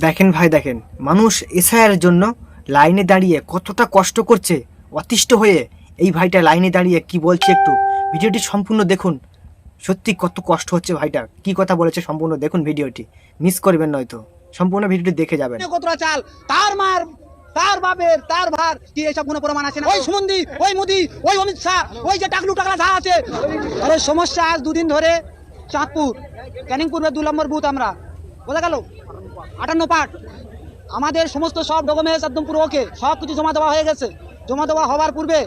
দেখেন ভাই, দেখেন মানুষ এসআইয়ের জন্য লাইনে দাঁড়িয়ে কতটা কষ্ট করছে, অতিষ্ঠ হয়ে। এই ভাইটা লাইনে দাঁড়িয়ে কি বলছে একটু ভিডিওটি সম্পূর্ণ দেখুন। সত্যি কত কষ্ট হচ্ছে ভাইটা, কি কথা বলেছে সম্পূর্ণ দেখুন ভিডিওটি, মিস করবেন নয়তো। সম্পূর্ণ ভিডিওটি দেখে যাবেন। কতটা চাল তার মার, তার বাপের, তার ভার কি এইসব কোনো প্রমাণ আছে না? ওই সুমন্দি, ওই মোদি, ওই অমিত শাহ, ওই যে টাকলু টাকলা যা আছে। আরে সমস্যা আজ দুদিন ধরে চাঁদপুর ক্যানিংপুরের 2 নম্বর বুথ, আমরা বোঝা গেল 58 পার্ট আমাদের সমস্ত সব ডকুমেন্টস একদম পুরো ওকে, সব কিছু জমা দেওয়া হয়ে গেছে। জমা দেওয়া হওয়ার পূর্বে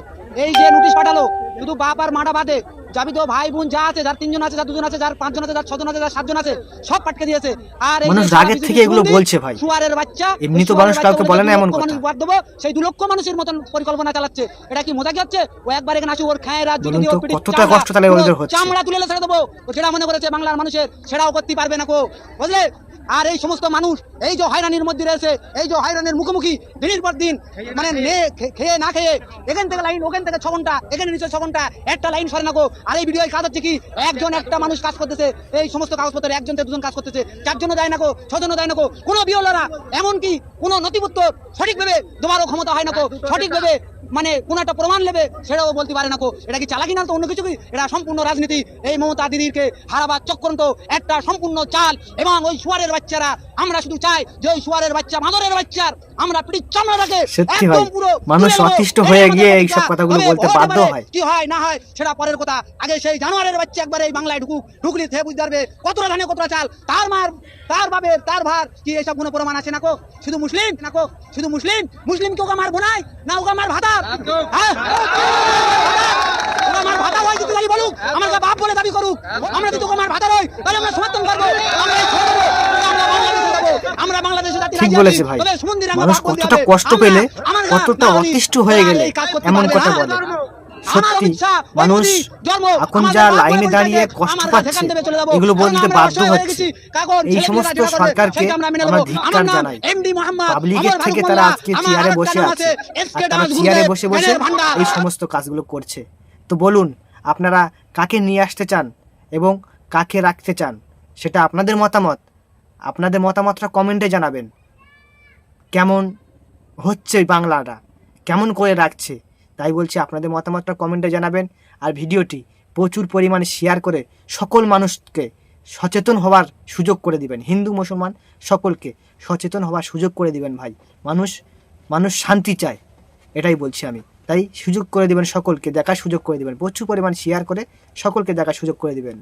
এই যে নোটিশ পাঠালো, শুধু বাপ আর মাটা বাদে যাবি তো ভাই বোন যা আছে, যার 3 জন আছে, যার 2 জন আছে, যার 5 জন আছে, যার 6 জন আছে, যার 7 জন আছে, সব পাটকে দিয়েছে। আর এই মানুষ রাগের থেকে এগুলো বলছে ভাই, সুয়ারের বাচ্চা, এমনি তো মানুষ কাউকে বলে না এমন কথা। বাদ দেবো সেই 2 লক্ষ মানুষের মতন পরিকল্পনা চালাচ্ছে। এটা কি মজা কি হচ্ছে? ও একবার এখানে আসি, ওর খায় রাত যদি ওর পিঠে কতটা কষ্ট তাহলে ওদের হচ্ছে। চামড়া তুলে ছেড়ে দেবো। ও যেটা মনে করেছে বাংলার মানুষের সেটাও করতে পারবে না কো, বুঝলে? আর এই সমস্ত মানুষ এই যে হয়রানির মধ্যে রয়েছে, এই যে হয়রানির মুখোমুখি দিনের পর দিন, মানে খেয়ে না খেয়ে এখান থেকে লাইন, ওখান থেকে 6 ঘন্টা, এখানে নিচে 6 ঘন্টা, একটা লাইন সরে না গো। আর এই ভিডিও কাজ হচ্ছে কি, একজন একটা মানুষ কাজ করতেছে, এই সমস্ত কাগজপত্রের 1 জন থেকে 2 জন কাজ করতেছে, 4 জন যায় না গো, 6 জন যায় না গো। কোনো বিওলারা এমনকি কোনো নথিপত্র সঠিকভাবে দেওয়ারও ক্ষমতা হয় না গো, সঠিকভাবে মানে কোন একটা প্রমাণ নেবে সেটাও বলতে পারে না কো। এটা কি চালাকি না তো অন্য কিছু কি? এটা সম্পূর্ণ রাজনীতি। এই মমতা দিদিকে হারাবার চক্রান্ত, একটা সম্পূর্ণ চাল। এবং ওই সুয়ারের বাচ্চারা, আমরা শুধু চাই যে ওই সুয়ারের বাচ্চা, মাদরের বাচ্চার আমরা পিঠি চামড়াটাকে একদম পুরো মানুষ অতিষ্ঠ হয়ে গিয়ে এই সব কথাগুলো বলতে বাধ্য হয়। কি হয় না হয় সেটা পরের কথা, আগে সেই জানোয়ারের বাচ্চা একবার এই বাংলায় ঢুকলি থেকে বুঝতে পারবে কতটা ধানে কতটা চাল, তার মার, তার বাপের, তার ভার কি এইসব কোনো প্রমাণ আছে না কো? শুধু মুসলিম না কো, শুধু মুসলিম। মুসলিম কি ওকে মার বোনাই না ওকে মার ভাতার? আমার ভাতা হয় যদি বলুক, আমার বাপ বলে দাবি করুক, আমরা যদি আমার ভাতা হয় তাহলে আমরা সমর্থন করবো। আমরা বাংলাদেশে ঠিক বলেছে ভাই, মানুষ কতটা কষ্ট পেলে, কতটা অতিষ্ঠ হয়ে গেলে এমন কথা বলে। সত্যি মানুষ এখন যা লাইনে দাঁড়িয়ে কষ্ট পাচ্ছে, এগুলো বলতে বাধ্য হচ্ছে। এই সমস্ত সরকারকে আমরা ধিক্কার জানাই। পাবলিকের থেকে তারা আজকে চেয়ারে বসে আছে, আর তারা চেয়ারে বসে বসে এই সমস্ত কাজগুলো করছে। তো বলুন, আপনারা কাকে নিয়ে আসতে চান এবং কাকে রাখতে চান, সেটা আপনাদের মতামত। আপনাদের মতামতটা কমেন্টে জানাবেন। কেমন হচ্ছে বাংলাটা, কেমন করে রাখছে, তাই বলছি আপনাদের মতামতটা কমেন্টে জানাবেন। আর ভিডিওটি প্রচুর পরিমাণে শেয়ার করে সকল মানুষকে সচেতন হওয়ার সুযোগ করে দিবেন। হিন্দু মুসলমান সকলকে সচেতন হওয়ার সুযোগ করে দিবেন ভাই। মানুষ শান্তি চায়, এটাই বলছি আমি। তাই সুযোগ করে দিবেন, সকলকে দেখার সুযোগ করে দিবেন। প্রচুর পরিমাণ শেয়ার করে সকলকে দেখার সুযোগ করে দিবেন।